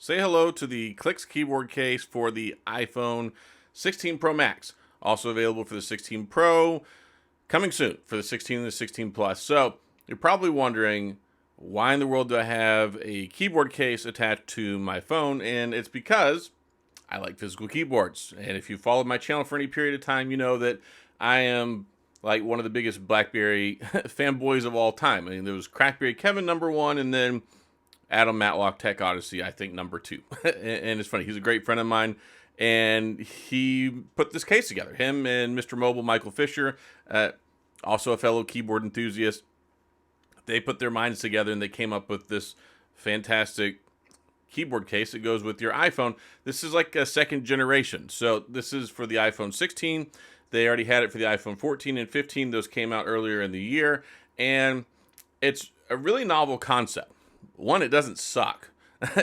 Say hello to the Clicks keyboard case for the iPhone 16 Pro Max. Also available for the 16 Pro, coming soon for the 16 and the 16 Plus. So you're probably wondering, why in the world do I have a keyboard case attached to my phone? And it's because I like physical keyboards. And if you followed my channel for any period of time, you know that I am like one of the biggest BlackBerry fanboys of all time. I mean, there was Crackberry Kevin #1, and then Adam Matlock Tech Odyssey, I think, #2. And it's funny, he's a great friend of mine, and he put this case together. Him and Mr. Mobile, Michael Fisher, also a fellow keyboard enthusiast, they put their minds together and they came up with this fantastic keyboard case that goes with your iPhone. This is like a second generation. So this is for the iPhone 16. They already had it for the iPhone 14 and 15. Those came out earlier in the year. And it's a really novel concept. One, it doesn't suck.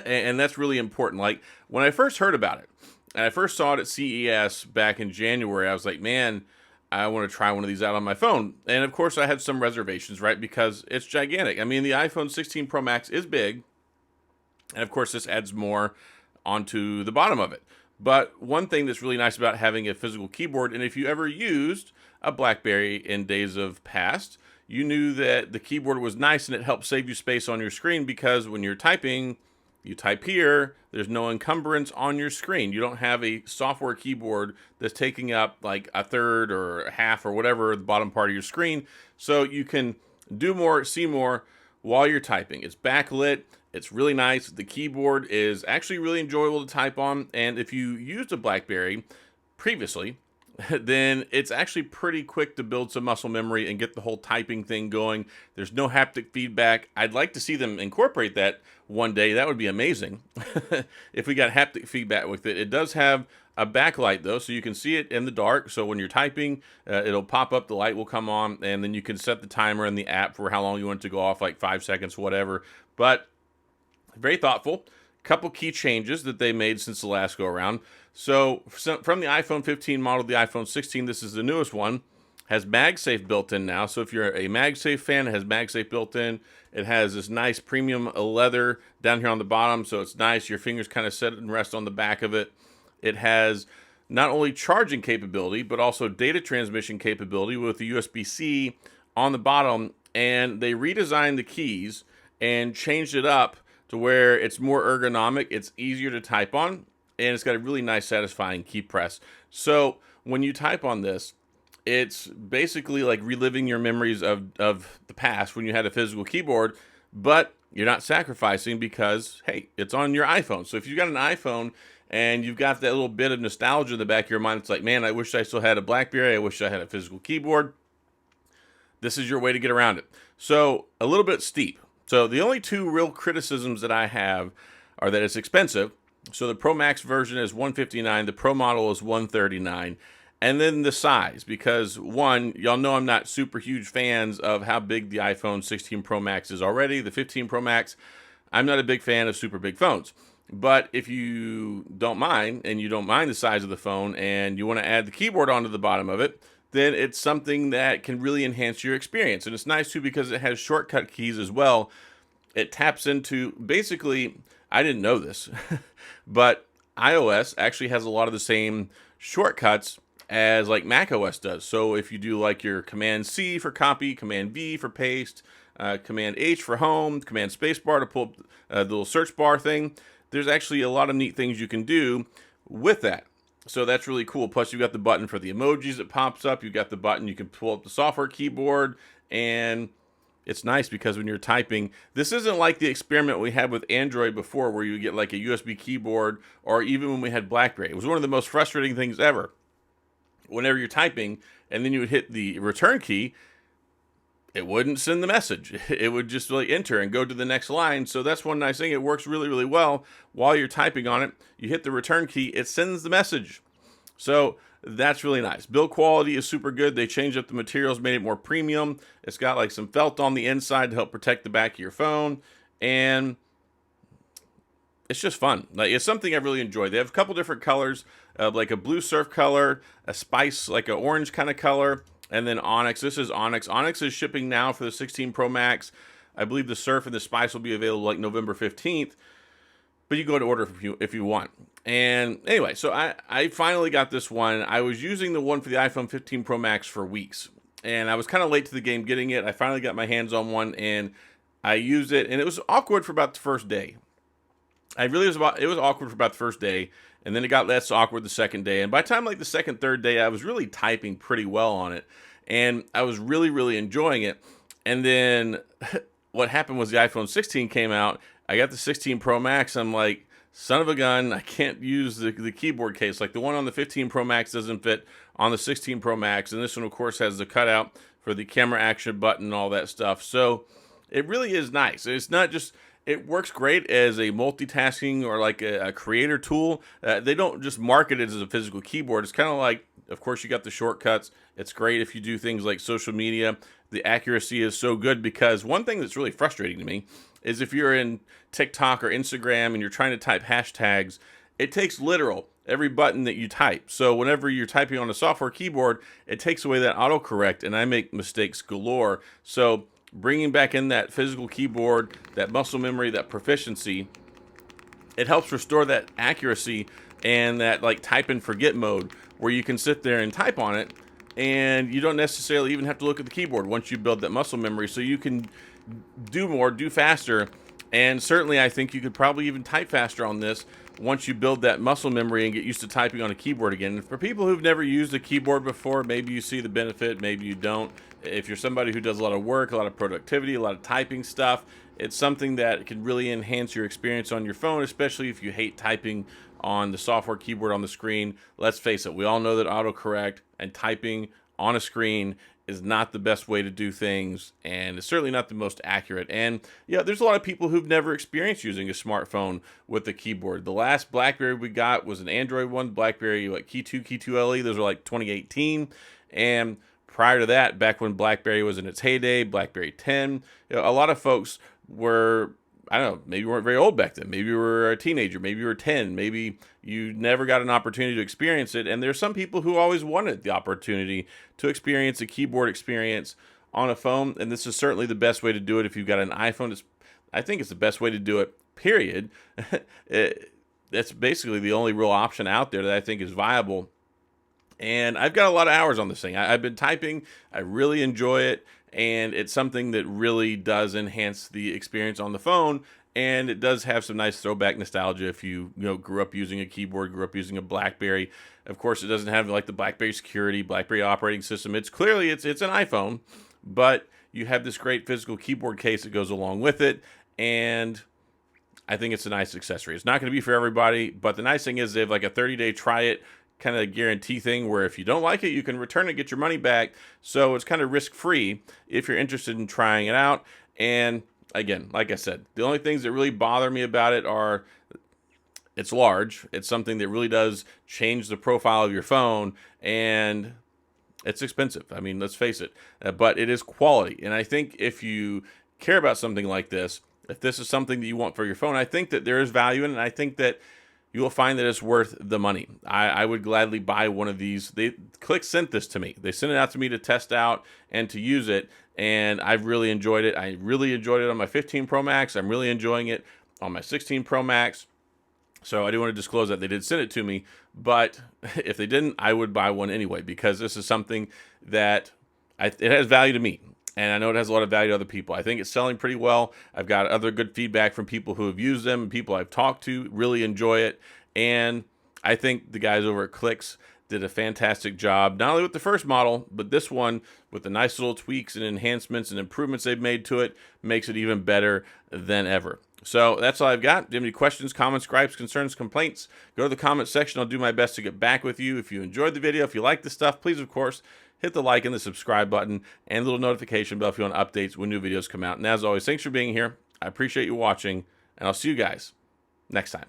And that's really important. Like, when I first heard about it, and I first saw it at CES back in January, I was like, man, I want to try one of these out on my phone. And of course, I had some reservations, right? Because it's gigantic. I mean, the iPhone 16 Pro Max is big. And of course, this adds more onto the bottom of it. But one thing that's really nice about having a physical keyboard, and if you ever used a BlackBerry in days of past, you knew that the keyboard was nice and it helped save you space on your screen, because when you're typing, you type here, there's no encumbrance on your screen. You don't have a software keyboard that's taking up like a third or a half or whatever the bottom part of your screen. So you can do more, see more while you're typing. It's backlit. It's really nice. The keyboard is actually really enjoyable to type on. And if you used a BlackBerry previously, then it's actually pretty quick to build some muscle memory and get the whole typing thing going. There's no haptic feedback. I'd like to see them incorporate that one day. That would be amazing if we got haptic feedback with it. It does have a backlight though, so you can see it in the dark. So when you're typing, it'll pop up, the light will come on, and then you can set the timer in the app for how long you want it to go off, like 5 seconds, whatever. But very thoughtful. Couple key changes that they made since the last go around. So from the iPhone 15 model to the iPhone 16, this is the newest one, has MagSafe built in now. So if you're a MagSafe fan, it has MagSafe built in. It has this nice premium leather down here on the bottom, so it's nice. Your fingers kind of sit and rest on the back of it. It has not only charging capability, but also data transmission capability with the USB-C on the bottom. And they redesigned the keys and changed it up to where it's more ergonomic, it's easier to type on, and it's got a really nice, satisfying key press. So when you type on this, it's basically like reliving your memories of the past when you had a physical keyboard, but you're not sacrificing because, hey, it's on your iPhone. So if you've got an iPhone and you've got that little bit of nostalgia in the back of your mind, it's like, man, I wish I still had a BlackBerry, I wish I had a physical keyboard. This is your way to get around it. So a little bit steep. So the only two real criticisms that I have are that it's expensive. So the Pro Max version is $159, the Pro model is $139, and then the size, because one, y'all know I'm not super huge fans of how big the iPhone 16 Pro Max is already. The 15 Pro Max, I'm not a big fan of super big phones. But if you don't mind, and you don't mind the size of the phone, and you want to add the keyboard onto the bottom of it, then it's something that can really enhance your experience. And it's nice too because it has shortcut keys as well. It taps into, basically, I didn't know this, but iOS actually has a lot of the same shortcuts as like macOS does. So if you do like your Command C for copy, Command V for paste, Command H for home, Command spacebar to pull up the little search bar thing, there's actually a lot of neat things you can do with that. So that's really cool. Plus, you've got the button for the emojis that pops up. You've got the button, you can pull up the software keyboard, and it's nice because when you're typing, this isn't like the experiment we had with Android before where you get like a USB keyboard, or even when we had BlackBerry. It was one of the most frustrating things ever. Whenever you're typing and then you would hit the return key, it wouldn't send the message. It would just like enter and go to the next line. So that's one nice thing. It works really, really well. While you're typing on it, you hit the return key, it sends the message. So that's really nice. Build quality is super good. They changed up the materials, made it more premium. It's got like some felt on the inside to help protect the back of your phone. And it's just fun. Like, it's something I really enjoy. They have a couple different colors, like a blue surf color, a spice, like an orange kind of color, and then Onyx. This is Onyx. Onyx is shipping now for the 16 Pro Max. I believe the Surf and the Spice will be available like November 15th. but you go to order if you want. And anyway, so I finally got this one. I was using the one for the iPhone 15 Pro Max for weeks, and I was kind of late to the game getting it. I finally got my hands on one, and I used it, and it was awkward for about the first day. It was awkward for about the first day, and then it got less awkward the second day. And by the time like the second, third day, I was really typing pretty well on it, and I was really, really enjoying it. And then what happened was the iPhone 16 came out. I got the 16 Pro Max. I'm like, son of a gun, I can't use the keyboard case. Like the one on the 15 Pro Max doesn't fit on the 16 Pro Max. And this one, of course, has the cutout for the camera action button and all that stuff. So it really is nice. It's not just, it works great as a multitasking or like a creator tool. They don't just market it as a physical keyboard. It's kind of like, of course, you got the shortcuts. It's great if you do things like social media. The accuracy is so good because one thing that's really frustrating to me is if you're in TikTok or Instagram and you're trying to type hashtags, it takes literal every button that you type. So whenever you're typing on a software keyboard, it takes away that autocorrect, and I make mistakes galore. So bringing back in that physical keyboard, that muscle memory, that proficiency, it helps restore that accuracy and that like type and forget mode where you can sit there and type on it and you don't necessarily even have to look at the keyboard once you build that muscle memory, so you can do more, do faster. And certainly I think you could probably even type faster on this once you build that muscle memory and get used to typing on a keyboard again. And for people who've never used a keyboard before, maybe you see the benefit, maybe you don't. If you're somebody who does a lot of work, a lot of productivity, a lot of typing stuff, it's something that can really enhance your experience on your phone, especially if you hate typing on the software keyboard on the screen. Let's face it, we all know that autocorrect and typing on a screen is not the best way to do things, and it's certainly not the most accurate. And yeah, there's a lot of people who've never experienced using a smartphone with the keyboard. The last BlackBerry we got was an Android one, BlackBerry like Key 2, Key 2 LE. Those were like 2018. And prior to that, back when BlackBerry was in its heyday, BlackBerry 10, a lot of folks were, I don't know, maybe you weren't very old back then. Maybe you were a teenager. Maybe you were 10. Maybe you never got an opportunity to experience it. And there's some people who always wanted the opportunity to experience a keyboard experience on a phone. And this is certainly the best way to do it if you've got an iPhone. I think it's the best way to do it, period. That's basically the only real option out there that I think is viable. And I've got a lot of hours on this thing. I've been typing. I really enjoy it. And it's something that really does enhance the experience on the phone. And it does have some nice throwback nostalgia if you grew up using a keyboard, grew up using a BlackBerry. Of course, it doesn't have like the BlackBerry security, BlackBerry operating system. It's clearly it's an iPhone, but you have this great physical keyboard case that goes along with it. And I think it's a nice accessory. It's not going to be for everybody, but the nice thing is they have like a 30-day try it kind of guarantee thing where if you don't like it, you can return it, get your money back. So it's kind of risk-free if you're interested in trying it out. And again, like I said, the only things that really bother me about it are it's large. It's something that really does change the profile of your phone, and it's expensive. I mean, let's face it, but it is quality. And I think if you care about something like this, if this is something that you want for your phone, I think that there is value in it. And I think that you will find that it's worth the money. I would gladly buy one of these. Click sent this to me. They sent it out to me to test out and to use it, and I've really enjoyed it. I really enjoyed it on my 15 Pro Max. I'm really enjoying it on my 16 Pro Max. So I do want to disclose that they did send it to me, but if they didn't, I would buy one anyway because this is something that it has value to me. And I know it has a lot of value to other people. I think it's selling pretty well. I've got other good feedback from people who have used them, and people I've talked to really enjoy it. And I think the guys over at Clicks did a fantastic job, not only with the first model, but this one with the nice little tweaks and enhancements and improvements they've made to it makes it even better than ever. So that's all I've got. If you have any questions, comments, gripes, concerns, complaints, go to the comment section. I'll do my best to get back with you. If you enjoyed the video, if you like the stuff, please, of course, hit the like and the subscribe button and the little notification bell if you want updates when new videos come out. And as always, thanks for being here. I appreciate you watching, and I'll see you guys next time.